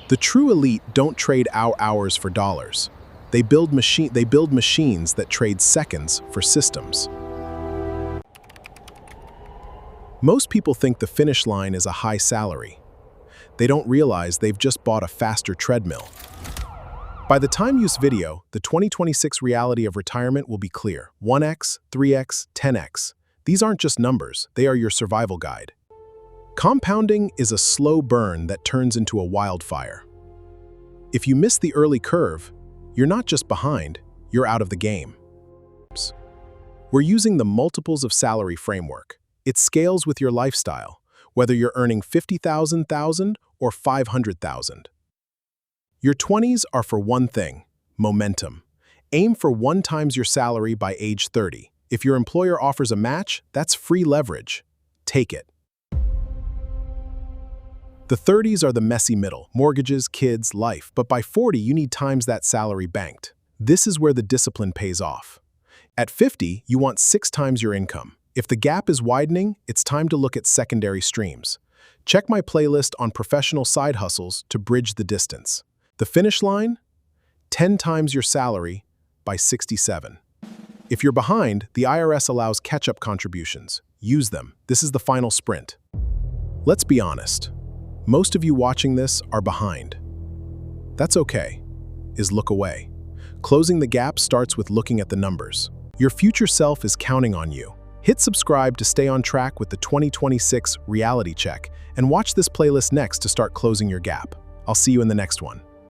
The true elite don't trade our hours for dollars. They build machines that trade seconds for systems. Most people think the finish line is a high salary. They don't realize they've just bought a faster treadmill. By the time you use video, the 2026 reality of retirement will be clear. 1x, 3x, 10x. These aren't just numbers, they are your survival guide. Compounding is a slow burn that turns into a wildfire. If you miss the early curve, you're not just behind, you're out of the game. We're using the multiples of salary framework. It scales with your lifestyle, whether you're earning $50,000 or $500,000. Your 20s are for one thing, momentum. Aim for 1 times your salary by age 30. If your employer offers a match, that's free leverage. Take it. The 30s are the messy middle, mortgages, kids, life, but by 40 you need times that salary banked. This is where the discipline pays off. At 50, you want 6 times your income. If the gap is widening, it's time to look at secondary streams. Check my playlist on professional side hustles to bridge the distance. The finish line? 10 times your salary by 67. If you're behind, the IRS allows catch-up contributions. Use them. This is the final sprint. Let's be honest. Most of you watching this are behind. That's okay. Look away. Closing the gap starts with looking at the numbers. Your future self is counting on you. Hit subscribe to stay on track with the 2026 reality check and watch this playlist next to start closing your gap. I'll see you in the next one.